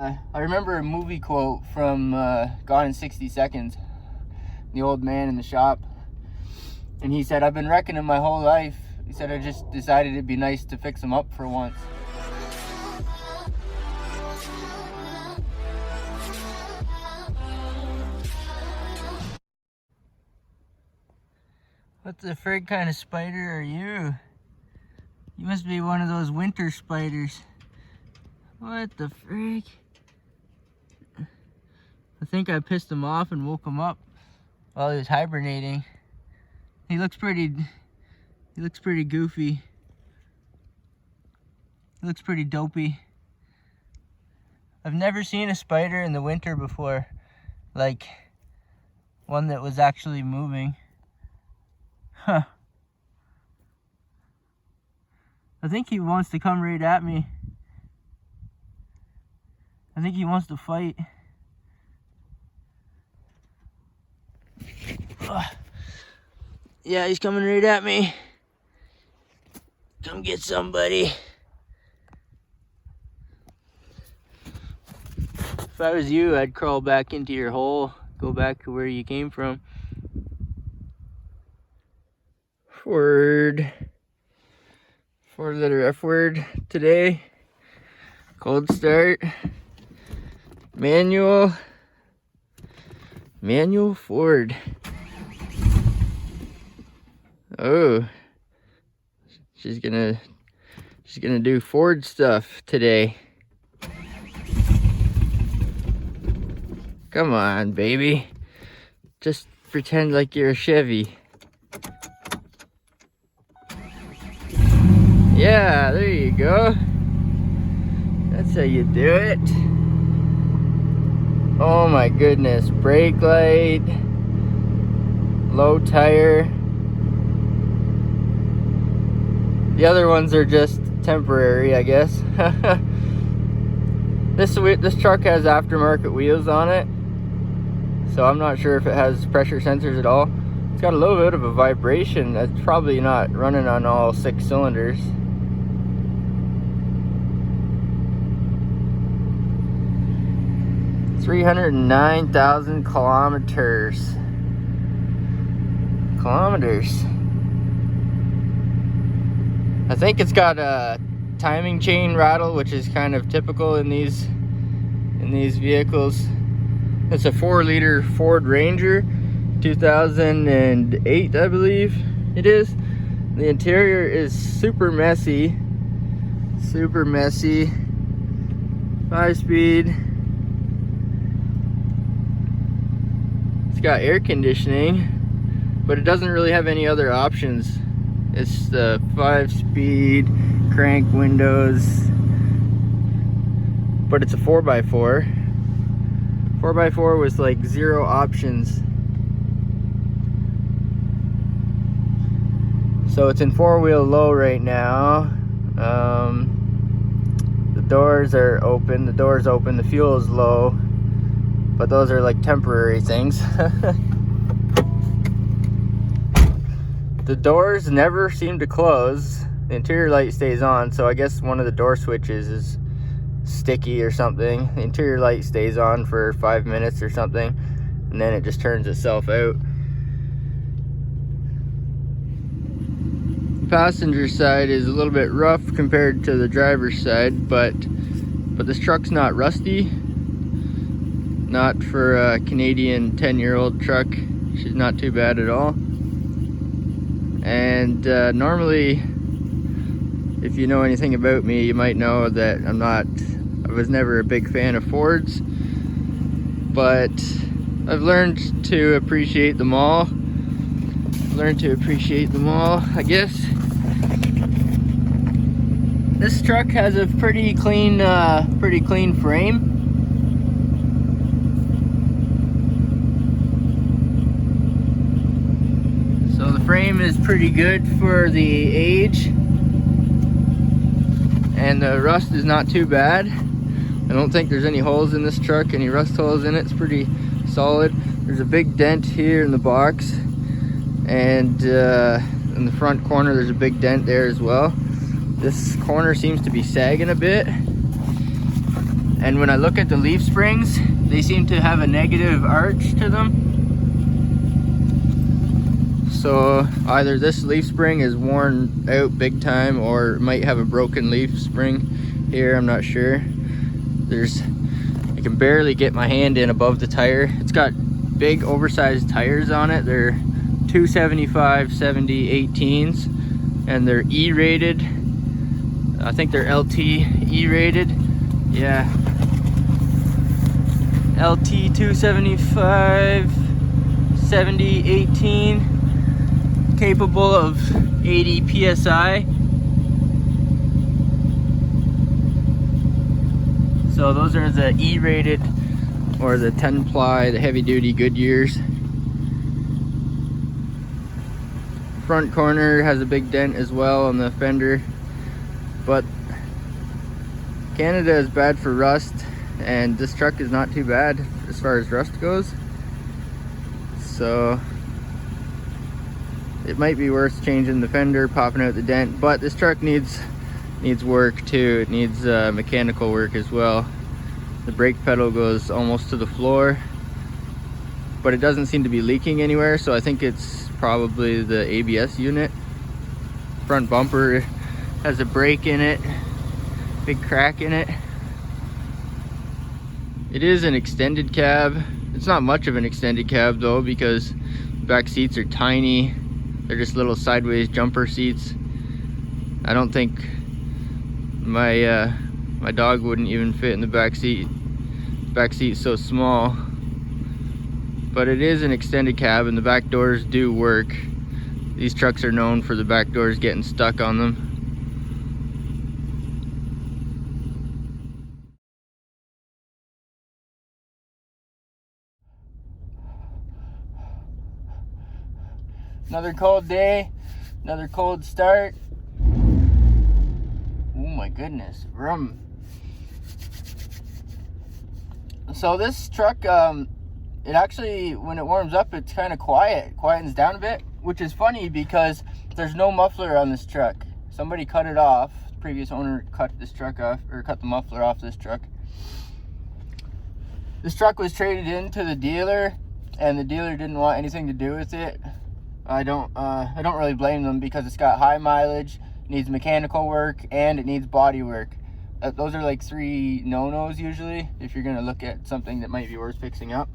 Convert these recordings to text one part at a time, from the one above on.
I remember a movie quote from Gone in 60 Seconds, the old man in the shop, and he said, "I've been wrecking them my whole life." He said, "I just decided it'd be nice to fix them up for once." What the frig kind of spider are you? You must be one of those winter spiders. What the frig? I think I pissed him off and woke him up while he was hibernating. He looks pretty goofy. He looks pretty dopey. I've never seen a spider in the winter before, like one that was actually moving. Huh. I think he wants to come right at me. I think he wants to fight. Ugh. Yeah, he's coming right at me. Come get somebody. If I was you, I'd crawl back into your hole, go back to where you came from. Word. 4-letter F word today. Cold start. Manual Ford. Oh, she's gonna do Ford stuff today. Come on, baby. Just pretend like you're a Chevy. Yeah, there you go. That's how you do it. Oh my goodness. Brake light. Low tire. The other ones are just temporary, I guess. This truck has aftermarket wheels on it, so I'm not sure if it has pressure sensors at all. It's got a little bit of a vibration. That's probably not running on all 6 cylinders. $309,000 kilometers. I think it's got a timing chain rattle, which is kind of typical in these vehicles. It's a 4-liter Ford Ranger, 2008, I believe it is. The interior is super messy. 5-speed. It's got air conditioning, but it doesn't really have any other options. It's the 5-speed crank windows, but it's a 4x4. 4x4 with like 0 options. So it's in 4-wheel low right now. The doors are open. The door's open. The fuel is low. But those are like temporary things. The doors never seem to close. The interior light stays on, so I guess one of the door switches is sticky or something. The interior light stays on for 5 minutes or something, and then it just turns itself out. The passenger side is a little bit rough compared to the driver's side, but this truck's not rusty. Not for a Canadian 10-year-old truck. She's not too bad at all. And normally, if you know anything about me, you might know that I was never a big fan of Fords, but I've learned to appreciate them all. I guess. This truck has a pretty clean frame. So the frame is pretty good for the age, and the rust is not too bad. I don't think there's any holes in this truck, any rust holes in it. It's pretty solid. There's a big dent here in the box, and in the front corner there's a big dent there as well. This corner seems to be sagging a bit. And when I look at the leaf springs, they seem to have a negative arch to them. So either this leaf spring is worn out big time, or it might have a broken leaf spring here, I'm not sure. I can barely get my hand in above the tire. It's got big oversized tires on it. They're 275/70 18s, and they're E-rated. I think they're LT E-rated. Yeah. LT 275/70 18, capable of 80 PSI. So those are the E-rated, or the 10 ply, the heavy duty Goodyears. Front corner has a big dent as well on the fender, but Canada is bad for rust, and this truck is not too bad as far as rust goes. So it might be worth changing the fender, popping out the dent, but this truck needs work too. It needs mechanical work as well. The brake pedal goes almost to the floor, but it doesn't seem to be leaking anywhere, so I think it's probably the ABS unit. Front bumper has a break in it, big crack in it. It is an extended cab. It's not much of an extended cab though, because back seats are tiny. They're just little sideways jumper seats. I don't think my dog wouldn't even fit in the back seat. Back seat's so small. But it is an extended cab, and the back doors do work. These trucks are known for the back doors getting stuck on them. Another cold day, another cold start. Oh my goodness, vroom. So this truck, it actually, when it warms up, it's kind of quietens down a bit, which is funny because there's no muffler on this truck. Somebody cut it off. The previous owner cut this truck off, or cut the muffler off this truck. This truck was traded into the dealer, and the dealer didn't want anything to do with it. I don't really blame them, because it's got high mileage, needs mechanical work, and it needs body work. Those are like 3 no-nos usually, if you're gonna look at something that might be worth fixing up.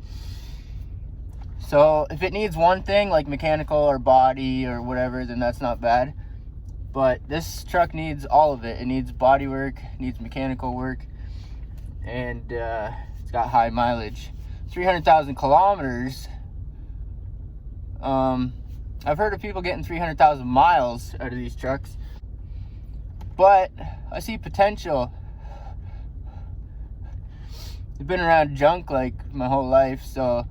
So if it needs one thing, like mechanical or body or whatever, then that's not bad. But this truck needs all of it. It needs body work, needs mechanical work, and it's got high mileage. 300,000 kilometers. I've heard of people getting 300,000 miles out of these trucks, but I see potential. I've been around junk like my whole life, so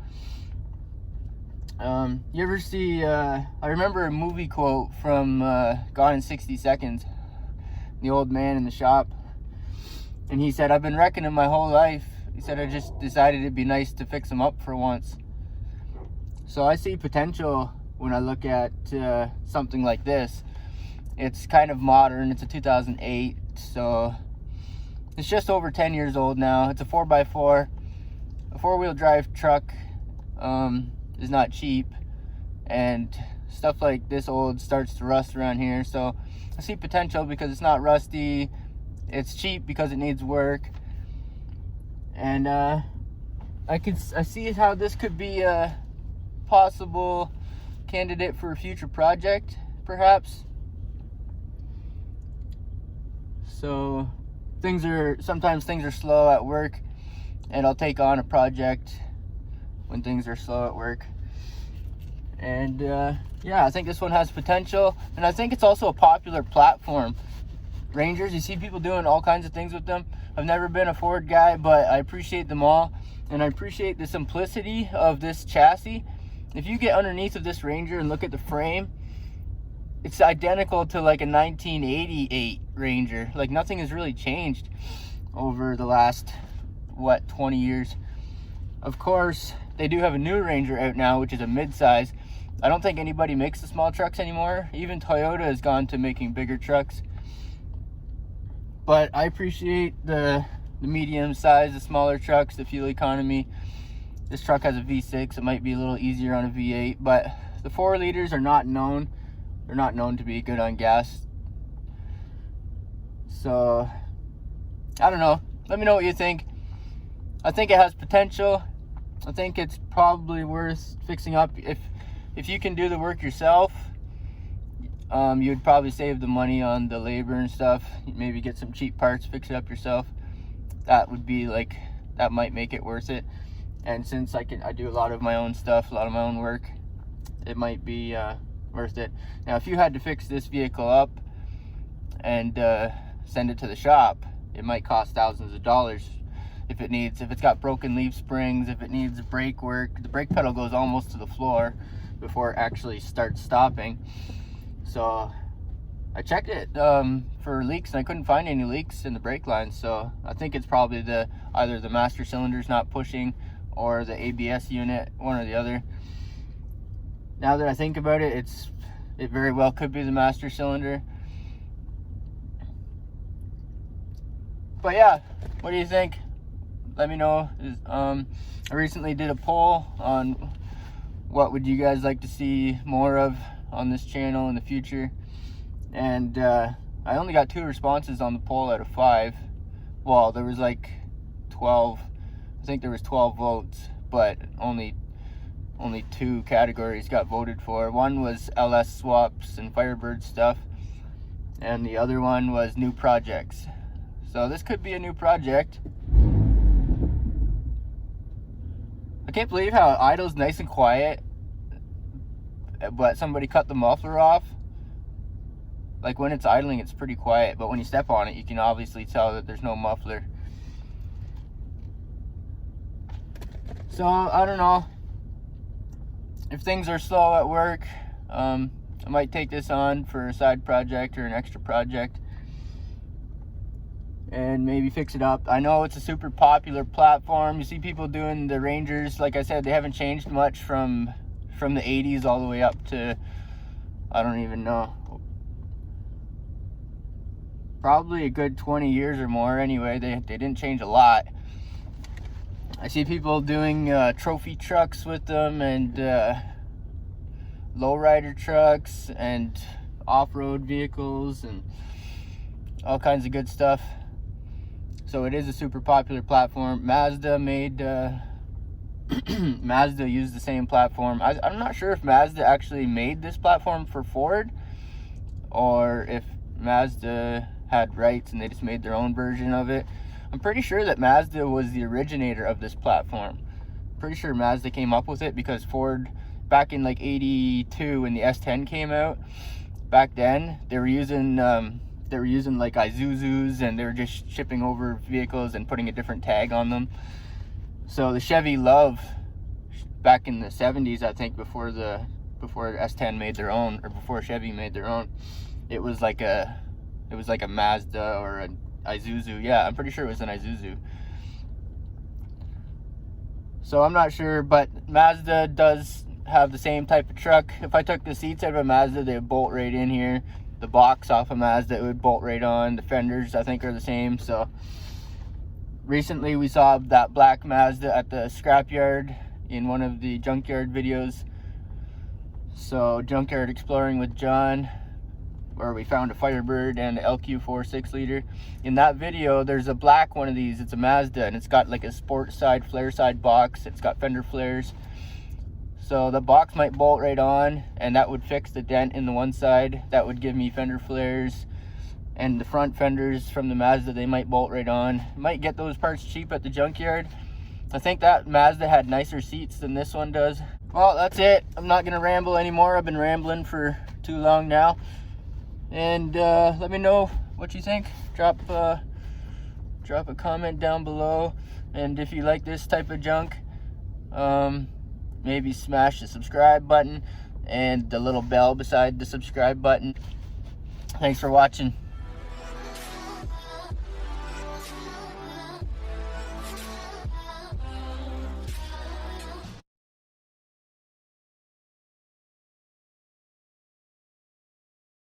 you ever see, I remember a movie quote from Gone in 60 Seconds, the old man in the shop, and he said, "I've been wrecking them my whole life." He said, "I just decided it'd be nice to fix them up for once." So I see potential when I look at something like this. It's kind of modern. It's a 2008, so it's just over 10 years old now. It's a 4x4. A 4-wheel drive truck is not cheap, and stuff like this old starts to rust around here. So I see potential because it's not rusty. It's cheap because it needs work, and I see how this could be a possible candidate for a future project, perhaps. So sometimes things are slow at work, and I'll take on a project when things are slow at work. And yeah, I think this one has potential, and I think it's also a popular platform. Rangers, you see people doing all kinds of things with them. I've never been a Ford guy, but I appreciate them all, and I appreciate the simplicity of this chassis. If you get underneath of this Ranger and look at the frame, it's identical to like a 1988 Ranger. Like, nothing has really changed over the last, 20 years. Of course, they do have a new Ranger out now, which is a mid-size. I don't think anybody makes the small trucks anymore. Even Toyota has gone to making bigger trucks. But I appreciate the the medium size, the smaller trucks, the fuel economy. This truck has a V6. It might be a little easier on a V8, but the 4 liters are not known. They're not known to be good on gas. So, I don't know. Let me know what you think. I think it has potential. I think it's probably worth fixing up. If you can do the work yourself, you'd probably save the money on the labor and stuff. Maybe get some cheap parts, fix it up yourself. That would be like, that might make it worth it. And since I do a lot of my own stuff, a lot of my own work, it might be worth it. Now, if you had to fix this vehicle up and send it to the shop, it might cost thousands of dollars. If it's got broken leaf springs, if it needs brake work, the brake pedal goes almost to the floor before it actually starts stopping. So I checked it for leaks, and I couldn't find any leaks in the brake lines. So I think it's probably either the master cylinder's not pushing or the ABS unit, one or the other. Now that I think about it, it very well could be the master cylinder. But yeah, what do you think? Let me know. I recently did a poll on what would you guys like to see more of on this channel in the future, and I only got 2 responses on the poll out of 5. Well, there was like 12. I think there was 12 votes, but only 2 categories got voted for. One was LS swaps and Firebird stuff, and the other one was new projects. So this could be a new project. I can't believe how it idles nice and quiet, but somebody cut the muffler off. Like when it's idling, it's pretty quiet, but when you step on it, you can obviously tell that there's no muffler. So I don't know. If things are slow at work, I might take this on for a side project or an extra project and maybe fix it up. I know it's a super popular platform. You see people doing the Rangers. Like I said, they haven't changed much from the 80s all the way up to, I don't even know, probably a good 20 years or more. Anyway, they didn't change a lot. I see people doing trophy trucks with them, and lowrider trucks and off-road vehicles and all kinds of good stuff. So it is a super popular platform. Mazda used the same platform. I'm not sure if Mazda actually made this platform for Ford, or if Mazda had rights and they just made their own version of it. I'm pretty sure that Mazda was the originator of this platform. Pretty sure Mazda came up with it, because Ford, back in like 82 when the S10 came out, back then they were using like Isuzus, and they were just shipping over vehicles and putting a different tag on them. So the Chevy Love, back in the 70s, I think, before S10 made their own, or before Chevy made their own, it was like a Mazda or an Isuzu. Yeah, I'm pretty sure it was an Isuzu. So I'm not sure, but Mazda does have the same type of truck. If I took the seats out of a Mazda, they would bolt right in here. The box off a Mazda, it would bolt right on. The fenders, I think, are the same. So recently we saw that black Mazda at the scrapyard in one of the junkyard videos. So Junkyard Exploring with John, where we found a Firebird and an LQ4 6-liter. In that video, there's a black one of these. It's a Mazda, and it's got like a sport side, flare side box. It's got fender flares. So the box might bolt right on, and that would fix the dent in the one side. That would give me fender flares. And the front fenders from the Mazda, they might bolt right on. Might get those parts cheap at the junkyard. I think that Mazda had nicer seats than this one does. Well, that's it. I'm not gonna ramble anymore. I've been rambling for too long now. And let me know what you think. Drop a comment down below. And if you like this type of junk, maybe smash the subscribe button and the little bell beside the subscribe button. Thanks for watching.